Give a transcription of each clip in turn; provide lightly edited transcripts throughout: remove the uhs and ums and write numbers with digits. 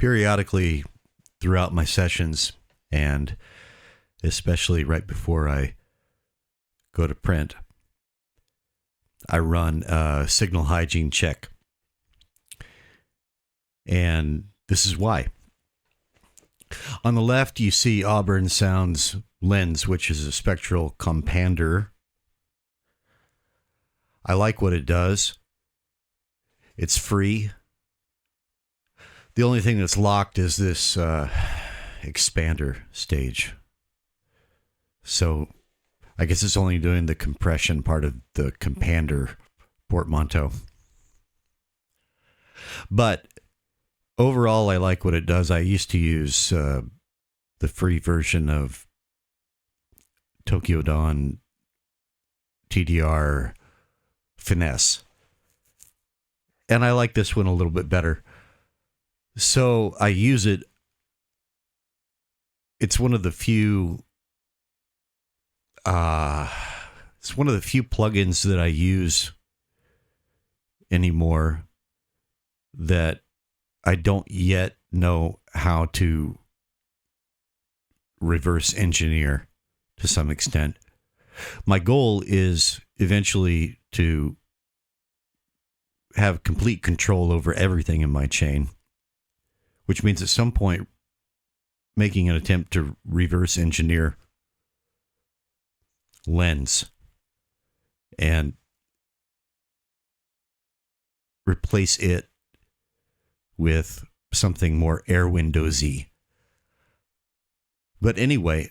periodically throughout my sessions, and especially right before I go to print, I run a signal hygiene check. And this is why. On the left, you see Auburn Sounds Lens, which is a spectral compander. I like what it does. It's free. The only thing that's locked is this expander stage. So I guess it's only doing the compression part of the compander portmanteau. But overall, I like what it does. I used to use the free version of Tokyo Dawn TDR Finesse. And I like this one a little bit better. So I use it. It's one of the few plugins that I use anymore that I don't yet know how to reverse engineer to some extent. My goal is eventually to have complete control over everything in my chain, which means at some point making an attempt to reverse engineer Lens and replace it with something more air windowsy. But anyway,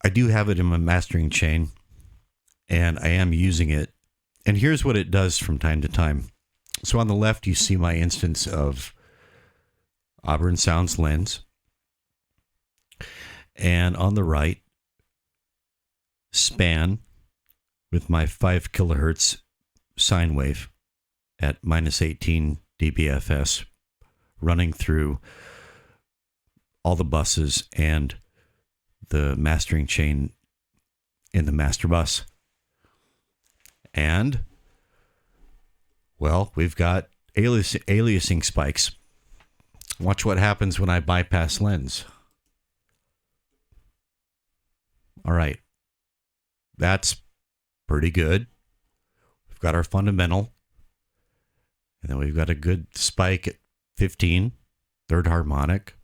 I do have it in my mastering chain, and I am using it. And here's what it does from time to time. So on the left, you see my instance of Auburn Sounds Lens. And on the right, span with my 5 kilohertz sine wave at minus 18 dBFS running through all the buses and the mastering chain in the master bus. And, well, we've got aliasing spikes. Watch what happens when I bypass Lens. All right. That's pretty good. We've got our fundamental. And then we've got a good spike at 15, third harmonic.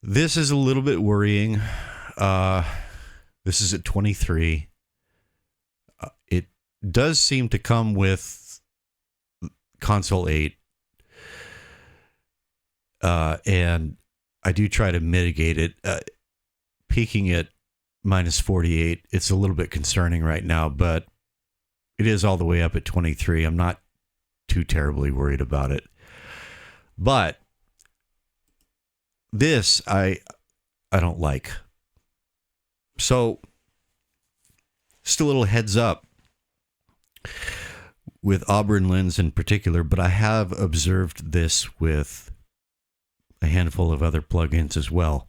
This is a little bit worrying. This is at 23. It does seem to come with console 8. And I do try to mitigate it. Peaking at minus 48, it's a little bit concerning right now, but it is all the way up at 23. I'm not too terribly worried about it. But this I don't like. So just a little heads up with Auburn Lens in particular, but I have observed this with a handful of other plugins as well.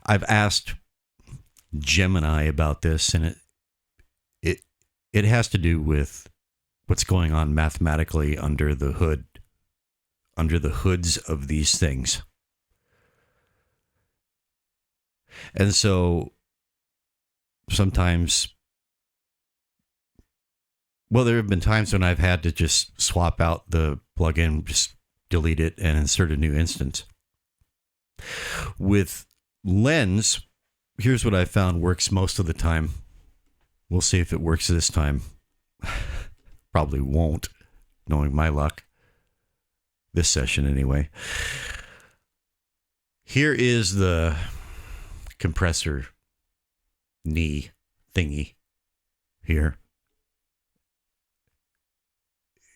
I've asked Gemini about this, and it has to do with what's going on mathematically under the hood, under the hoods of these things. And so sometimes, well, there have been times when I've had to just swap out the plugin, just delete it and insert a new instance. With Lens, here's what I found works most of the time. We'll see if it works this time. Probably won't, knowing my luck. This session anyway. Here is the compressor knee thingy here.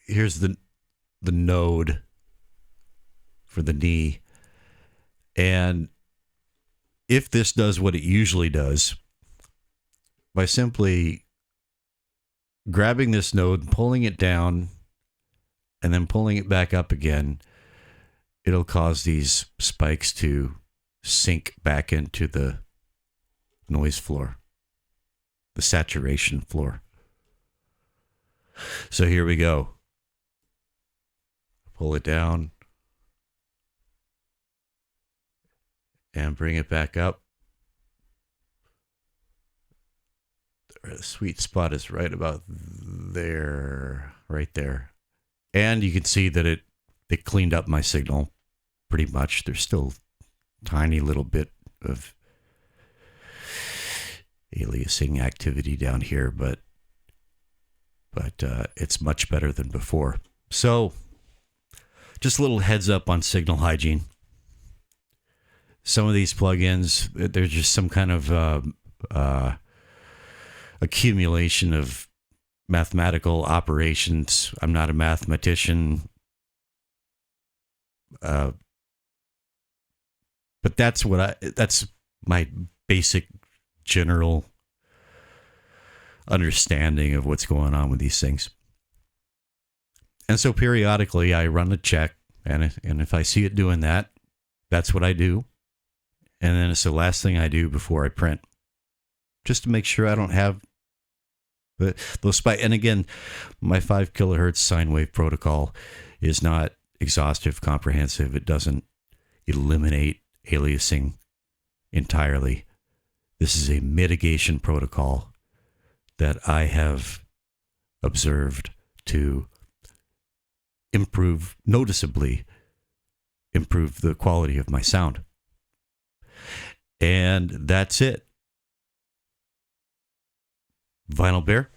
Here's the node for the knee. And if this does what it usually does, by simply grabbing this node, pulling it down, and then pulling it back up again, it'll cause these spikes to sink back into the noise floor, the saturation floor. So here we go. Pull it down and bring it back up. The sweet spot is right about there, right there. And you can see that it cleaned up my signal pretty much. There's still a tiny little bit of aliasing activity down here, but it's much better than before. So just a little heads up on signal hygiene. Some of these plugins, there's just some kind of accumulation of mathematical operations. I'm not a mathematician, but that's my basic general understanding of what's going on with these things. And so periodically I run a check, and if I see it doing that, that's what I do. And then it's the last thing I do before I print, just to make sure I don't have those spikes. And again, my 5 kilohertz sine wave protocol is not exhaustive, comprehensive. It doesn't eliminate aliasing entirely. This is a mitigation protocol that I have observed to noticeably improve the quality of my sound. And that's it. Vinyl Bear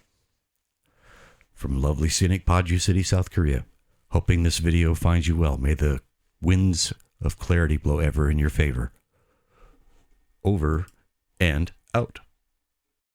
from lovely scenic Paju City, South Korea. Hoping this video finds you well. May the winds of clarity blow ever in your favor. Over and out.